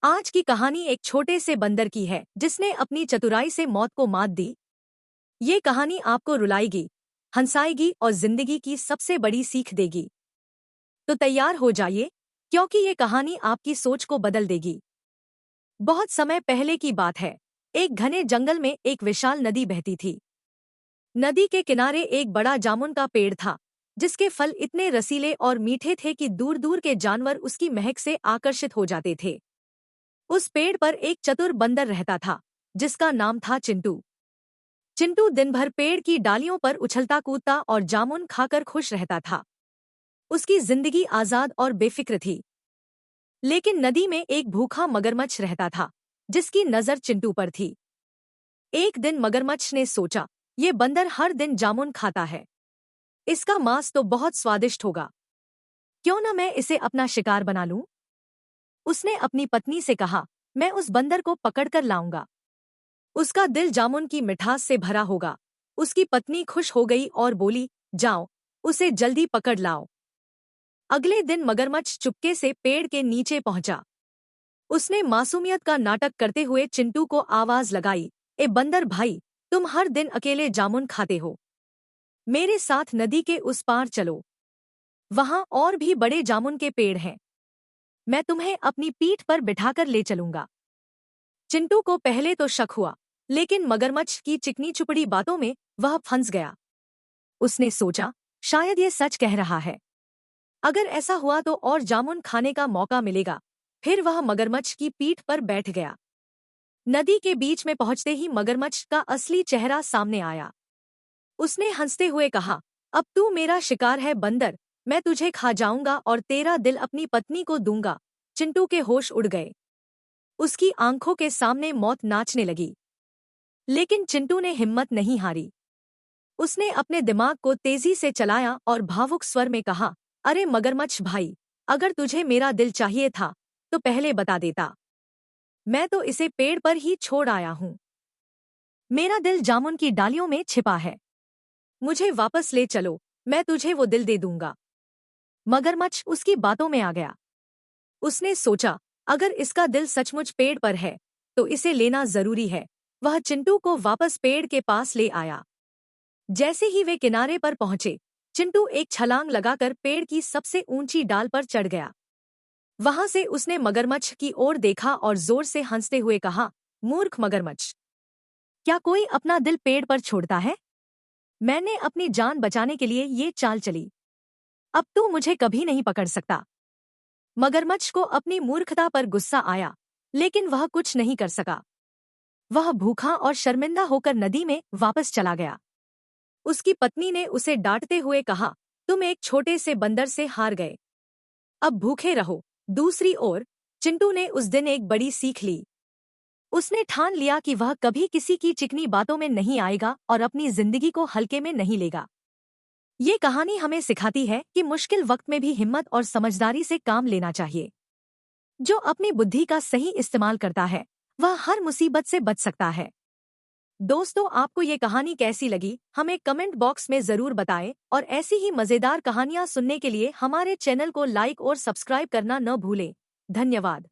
आज की कहानी एक छोटे से बंदर की है जिसने अपनी चतुराई से मौत को मात दी। ये कहानी आपको रुलाएगी, हंसाएगी और जिंदगी की सबसे बड़ी सीख देगी। तो तैयार हो जाइए, क्योंकि ये कहानी आपकी सोच को बदल देगी। बहुत समय पहले की बात है। एक घने जंगल में एक विशाल नदी बहती थी। नदी के किनारे एक बड़ा जामुन का पेड़ था, जिसके फल इतने रसीले और मीठे थे कि दूर दूर के जानवर उसकी महक से आकर्षित हो जाते थे। उस पेड़ पर एक चतुर बंदर रहता था, जिसका नाम था चिंटू। चिंटू दिन भर पेड़ की डालियों पर उछलता कूदता और जामुन खाकर खुश रहता था। उसकी जिंदगी आजाद और बेफिक्र थी। लेकिन नदी में एक भूखा मगरमच्छ रहता था, जिसकी नजर चिंटू पर थी। एक दिन मगरमच्छ ने सोचा, ये बंदर हर दिन जामुन खाता है, इसका मांस तो बहुत स्वादिष्ट होगा। क्यों न मैं इसे अपना शिकार बना लूं? उसने अपनी पत्नी से कहा, मैं उस बंदर को पकड़कर लाऊंगा। उसका दिल जामुन की मिठास से भरा होगा। उसकी पत्नी खुश हो गई और बोली, जाओ, उसे जल्दी पकड़ लाओ। अगले दिन मगरमच्छ चुपके से पेड़ के नीचे पहुंचा। उसने मासूमियत का नाटक करते हुए चिंटू को आवाज लगाई, ए बंदर भाई, तुम हर दिन अकेले जामुन खाते हो। मेरे साथ नदी के उस पार चलो, वहां और भी बड़े जामुन के पेड़ हैं। मैं तुम्हें अपनी पीठ पर बिठाकर ले चलूंगा। चिंटू को पहले तो शक हुआ, लेकिन मगरमच्छ की चिकनी चुपड़ी बातों में वह फंस गया। उसने सोचा, शायद ये सच कह रहा है। अगर ऐसा हुआ तो और जामुन खाने का मौका मिलेगा। फिर वह मगरमच्छ की पीठ पर बैठ गया। नदी के बीच में पहुंचते ही मगरमच्छ का असली चेहरा सामने आया। उसने हंसते हुए कहा, अब तू मेरा शिकार है बंदर, मैं तुझे खा जाऊंगा और तेरा दिल अपनी पत्नी को दूंगा। चिंटू के होश उड़ गए। उसकी आंखों के सामने मौत नाचने लगी। लेकिन चिंटू ने हिम्मत नहीं हारी। उसने अपने दिमाग को तेजी से चलाया और भावुक स्वर में कहा, अरे मगरमच्छ भाई, अगर तुझे मेरा दिल चाहिए था तो पहले बता देता। मैं तो इसे पेड़ पर ही छोड़ आया हूं। मेरा दिल जामुन की डालियों में छिपा है। मुझे वापस ले चलो, मैं तुझे वो दिल दे दूंगा। मगरमच्छ उसकी बातों में आ गया। उसने सोचा, अगर इसका दिल सचमुच पेड़ पर है तो इसे लेना जरूरी है। वह चिंटू को वापस पेड़ के पास ले आया। जैसे ही वे किनारे पर पहुंचे, चिंटू एक छलांग लगाकर पेड़ की सबसे ऊंची डाल पर चढ़ गया। वहां से उसने मगरमच्छ की ओर देखा और जोर से हंसते हुए कहा, मूर्ख मगरमच्छ, क्या कोई अपना दिल पेड़ पर छोड़ता है? मैंने अपनी जान बचाने के लिए ये चाल चली। अब तू मुझे कभी नहीं पकड़ सकता। मगरमच्छ को अपनी मूर्खता पर गुस्सा आया, लेकिन वह कुछ नहीं कर सका। वह भूखा और शर्मिंदा होकर नदी में वापस चला गया। उसकी पत्नी ने उसे डांटते हुए कहा, तुम एक छोटे से बंदर से हार गए, अब भूखे रहो। दूसरी ओर चिंटू ने उस दिन एक बड़ी सीख ली। उसने ठान लिया कि वह कभी किसी की चिकनी बातों में नहीं आएगा और अपनी जिंदगी को हल्के में नहीं लेगा। ये कहानी हमें सिखाती है कि मुश्किल वक्त में भी हिम्मत और समझदारी से काम लेना चाहिए। जो अपनी बुद्धि का सही इस्तेमाल करता है, वह हर मुसीबत से बच सकता है। दोस्तों, आपको ये कहानी कैसी लगी, हमें कमेंट बॉक्स में जरूर बताएं और ऐसी ही मजेदार कहानियां सुनने के लिए हमारे चैनल को लाइक और सब्सक्राइब करना न भूलें। धन्यवाद।